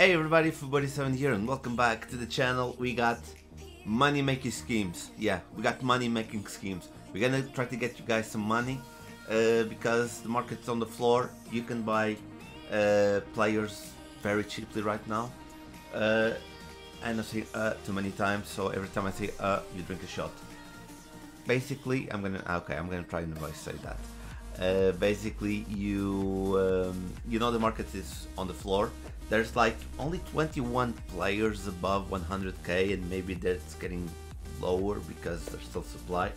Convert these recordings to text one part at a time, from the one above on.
Hey everybody, Football7 here and welcome back to the channel. We got money making schemes. Yeah, we got money making schemes. We're gonna try to get you guys some money because the market's on the floor. You can buy players very cheaply right now. And I say too many times, so every time I say you drink a shot. Basically, I'm gonna try and say that. Basically, you know the market is on the floor. There's like only 21 players above 100k, and maybe that's getting lower because there's still supply.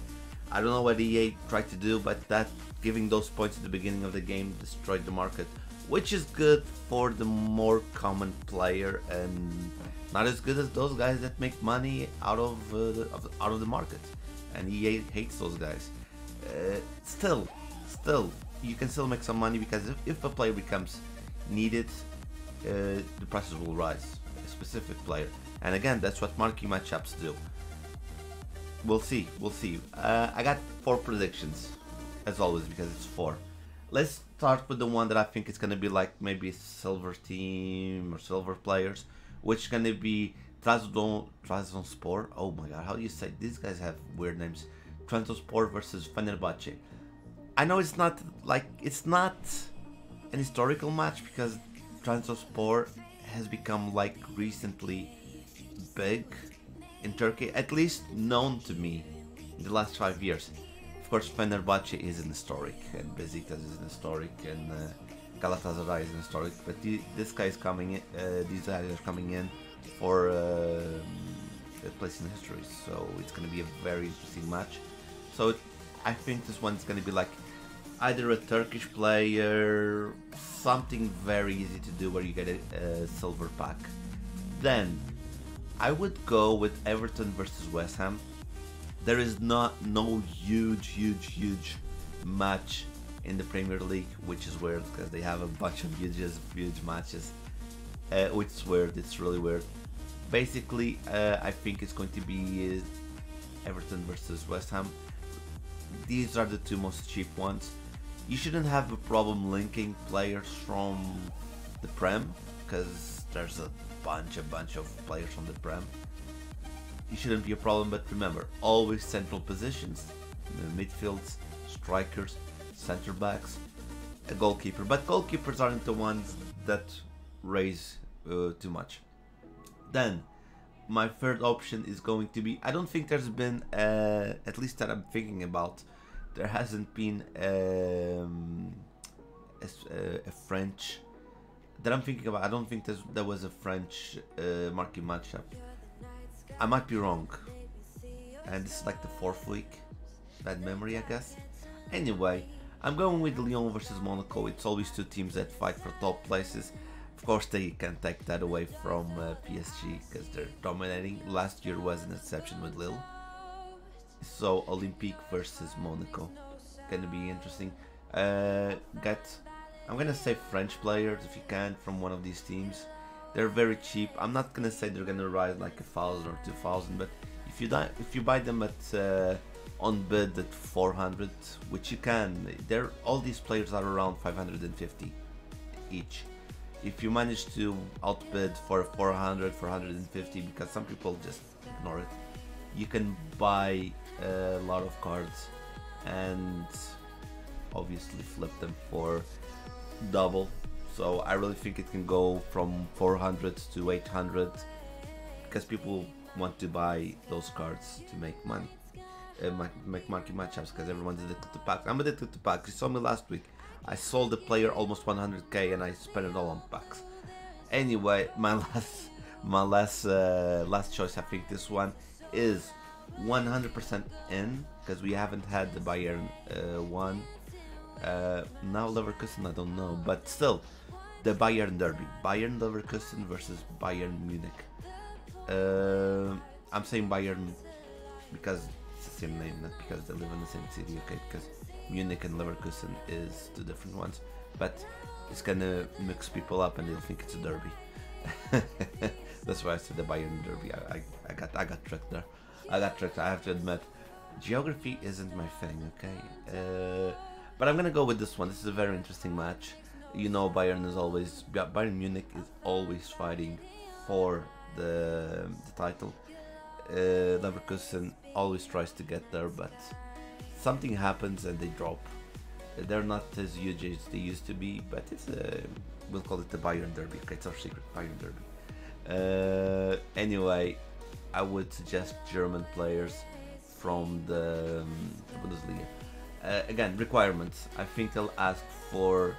I don't know what EA tried to do, but that giving those points at the beginning of the game destroyed the market, which is good for the more common player and not as good as those guys that make money out of the market. And EA hates those guys. Still, you can still make some money because if a player becomes needed, the prices will rise, a specific player, and again that's what marquee matchups do. We'll see. I got 4 predictions as always because it's 4. Let's start with the one that I think is gonna be like maybe a silver team or silver players, which is gonna be Trabzonspor. Oh my god, how do you say these guys have weird names? Trabzonspor versus Fenerbahce. I know it's not an historical match because Trabzonspor has become like recently big in Turkey, at least known to me in the last 5 years. Of course, Fenerbahce is an historic, and Besiktas is an historic, and Galatasaray is an historic. But this guy is coming in. These guys are coming in for a place in history, so it's going to be a very interesting match. So I think this one's going to be like either a Turkish player, something very easy to do where you get a silver pack. Then I would go with Everton versus West Ham. There is no huge match in the Premier League, which is weird because they have a bunch of huge matches, which is weird. It's really weird. Basically, I think it's going to be Everton versus West Ham. These are the 2 most cheap ones. You shouldn't have a problem linking players from the Prem because there's a bunch of players from the Prem. It shouldn't be a problem, but remember, always central positions, midfields, strikers, center backs, a goalkeeper. But goalkeepers aren't the ones that raise too much. Then my third option is going to be, I don't think there's been, at least that I'm thinking about, there hasn't been a French that I'm thinking about. I don't think there was a French marquee matchup. I might be wrong, and this is like the 4th week. Bad memory, I guess. Anyway, I'm going with Lyon versus Monaco. It's always 2 teams that fight for top places. Of course, they can take that away from PSG because they're dominating. Last year was an exception with Lille. So Olympique versus Monaco, gonna be interesting. I'm gonna say French players if you can from one of these teams. They're very cheap. I'm not gonna say they're gonna rise like 1,000 or 2,000, but if you buy them at on bid at 400, which you can, all these players are around 550 each. If you manage to outbid for 400, 450, because some people just ignore it, you can buy a lot of cards and obviously flip them for double. So I really think it can go from 400 to 800 because people want to buy those cards to make money, make marquee matchups, because everyone's addicted to packs. I'm addicted to packs. You saw me last week. I sold the player almost 100k and I spent it all on packs. Anyway, my last choice, I think this one is 100% in because we haven't had the Bayern one. Now Leverkusen, I don't know, but still the Bayern derby, Bayern Leverkusen versus Bayern Munich. I'm saying Bayern because it's the same name, not because they live in the same city, okay? Because Munich and Leverkusen is 2 different ones, but it's gonna mix people up and they'll think it's a derby. That's why I said the Bayern derby. I got tricked there. I have to admit, geography isn't my thing, okay? But I'm gonna go with this one. This is a very interesting match. You know, Bayern Munich is always fighting for the title. Leverkusen always tries to get there, but something happens and they drop. They're not as huge as they used to be, but it's we'll call it the Bayern Derby. Okay, it's our secret Bayern Derby. Anyway, I would suggest German players from the Bundesliga. Again, requirements. I think they'll ask for,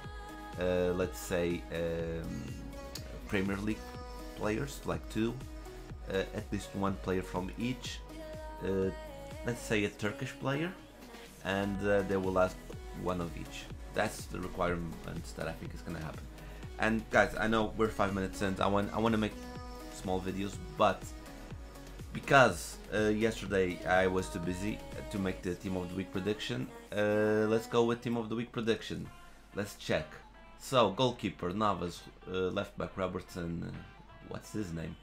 let's say, Premier League players, like two, at least one player from each. Let's say a Turkish player, and they will ask one of each. That's the requirements that I think is gonna happen. And guys, I know we're 5 minutes in. I want to make small videos, but because yesterday I was too busy to make the Team of the Week prediction, let's go with Team of the Week prediction. Let's check. So, goalkeeper, Navas, left back, Robertson, what's his name?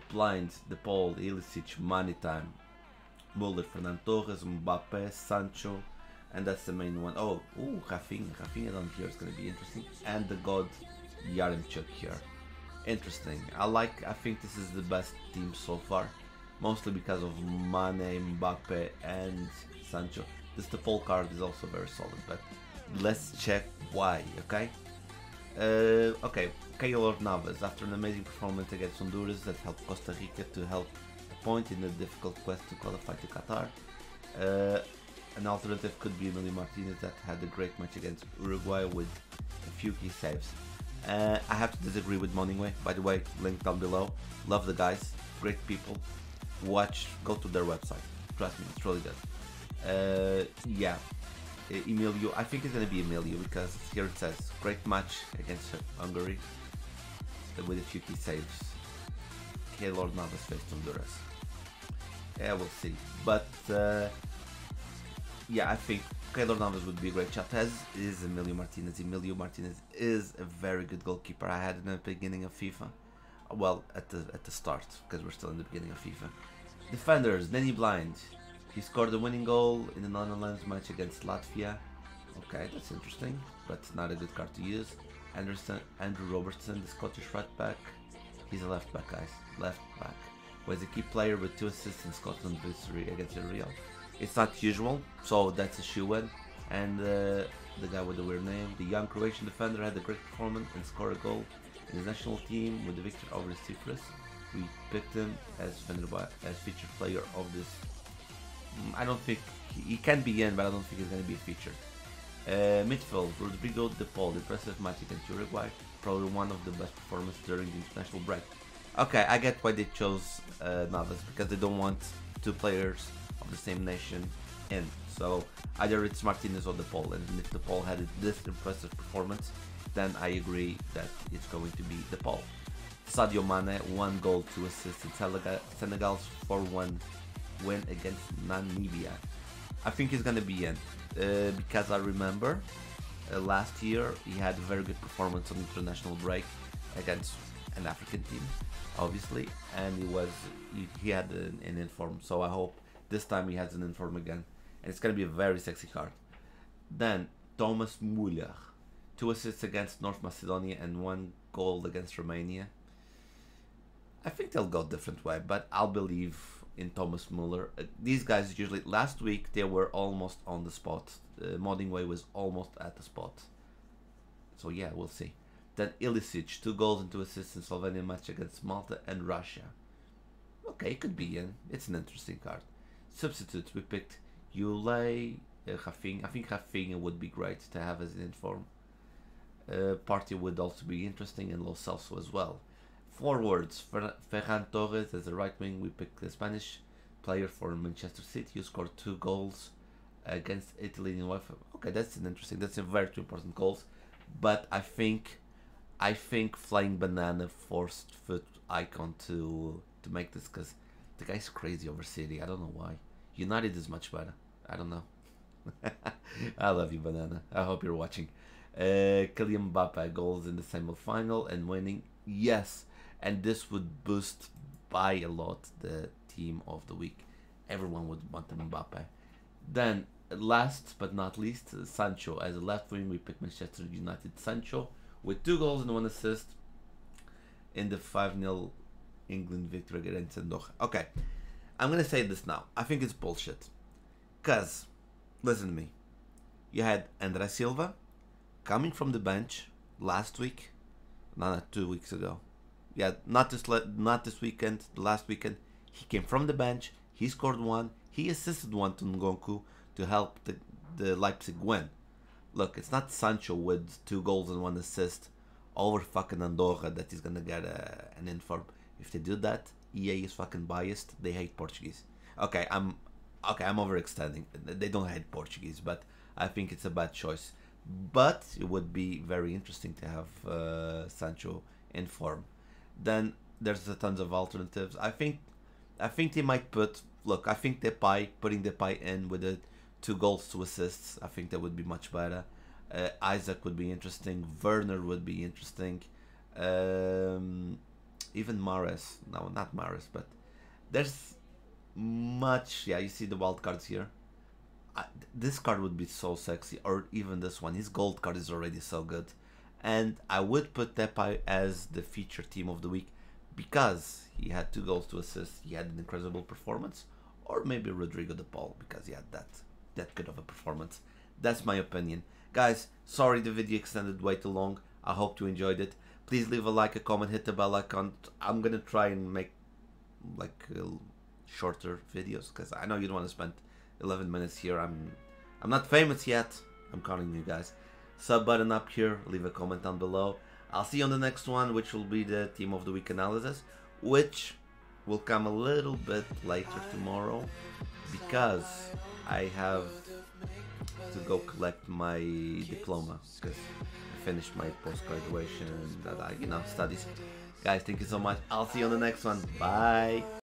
Blind, De Paul, Ilicic, Money Time, Muller, Fernando Torres, Mbappe, Sancho, and that's the main one. Oh, ooh, Rafinha down here is going to be interesting. And the God, Yaremchuk here. Interesting. I think this is the best team so far. Mostly because of Mane, Mbappe, and Sancho. This default card is also very solid, but let's check why, okay? Okay, Keylor Navas, after an amazing performance against Honduras that helped Costa Rica to help a point in the difficult quest to qualify to Qatar. An alternative could be Emilio Martinez that had a great match against Uruguay with a few key saves. I have to disagree with Moningway, by the way, link down below. Love the guys, great people. Go to their website. Trust me, it's really good. Yeah, Emilio, I think it's gonna be Emilio because here it says great match against Hungary with a few key saves. Keylor Navas faced Honduras. Yeah, we'll see. But yeah, I think Keylor Navas would be a great shot, as is Emilio Martinez. Emilio Martinez is a very good goalkeeper. I had in the beginning of FIFA. Well, at the start, because we're still in the beginning of FIFA. Defenders, Danny Blind. He scored the winning goal in the Netherlands match against Latvia. Okay, that's interesting, but not a good card to use. Andrew Robertson, the Scottish right back. He's a left back, guys. Left back. Was a key player with 2 assists in Scotland's victory against Real. It's not usual, so that's a shoe-in. And the guy with the weird name, the young Croatian defender, had a great performance and scored a goal in his national team with the victory over Cyprus. We picked him as featured player of this. I don't think he can be in, but I don't think he's going to be a feature. Midfield, Rodrigo De Paul, impressive match against Uruguay, probably one of the best performances during the international break. Okay, I get why they chose Navas, because they don't want two players of the same nation in. So either it's Martinez or De Paul, and if De Paul had this impressive performance, then I agree that it's going to be De Paul. Sadio Mane, 1 goal, 2 assists in Senegal's 4-1 win against Namibia. I think he's gonna be in because I remember last year he had a very good performance on international break against an African team, obviously, and he had an inform. So I hope this time he has an inform again, and it's gonna be a very sexy card. Then Thomas Müller, 2 assists against North Macedonia and 1 goal against Romania. I think they'll go a different way, but I'll believe in Thomas Müller. These guys usually, last week they were almost on the spot. Moddingway was almost at the spot. So yeah, we'll see. Then Ilicic, 2 goals and 2 assists in Slovenian match against Malta and Russia. Okay, it could be in. It's an interesting card. Substitutes, we picked Yulei, Rafinha. I think Rafinha would be great to have as an inform. Partey would also be interesting, and Lo Celso as well. Forwards, Ferran Torres as a right wing. We picked the Spanish player for Manchester City who scored 2 goals against Italy in UEFA. Okay, that's a very 2 important goals. But I think Flying Banana forced foot icon to make this, because the guy's crazy over City. I don't know why. United is much better. I don't know. I love you, Banana. I hope you're watching. Kylian Mbappe goals in the semi-final and winning. Yes, and this would boost by a lot the team of the week. Everyone would want Mbappe. Then last but not least, Sancho as a left wing. We picked Manchester United Sancho with 2 goals and 1 assist in the 5-0 England victory against Andorra. Okay, I'm gonna say this now. I think it's bullshit. Cause, listen to me. You had André Silva coming from the bench last week, not 2 weeks ago. Yeah, not this weekend. The last weekend, he came from the bench. He scored 1. He assisted 1 to Ngonku to help the Leipzig win. Look, it's not Sancho with 2 goals and 1 assist over fucking Andorra that he's gonna get an inform. If they do that, EA is fucking biased. They hate Portuguese. Okay, I'm overextending. They don't hate Portuguese, but I think it's a bad choice. But it would be very interesting to have Sancho in form. Then there's a tons of alternatives. I think they might put. Look, I think putting Depay in with the 2 goals, 2 assists. I think that would be much better. Isaac would be interesting. Werner would be interesting. Even Mahrez. No, not Mahrez, but there's much. Yeah, you see the wild cards here. This card would be so sexy, or even this one. His gold card is already so good. And I would put Depay as the feature team of the week because he had 2 goals, 2 assists. He had an incredible performance. Or maybe Rodrigo de Paul because he had that good of a performance. That's my opinion. Guys, sorry the video extended way too long. I hope you enjoyed it. Please leave a like, a comment, hit the bell icon. I'm gonna try and make like shorter videos because I know you don't want to spend 11 minutes here. I'm not famous yet. I'm counting you guys. Sub button up here. Leave a comment down below. I'll see you on the next one, which will be the Team of the Week analysis, which will come a little bit later tomorrow because I have to go collect my diploma because I finished my post-graduation that I studies. Guys, thank you so much. I'll see you on the next one. Bye.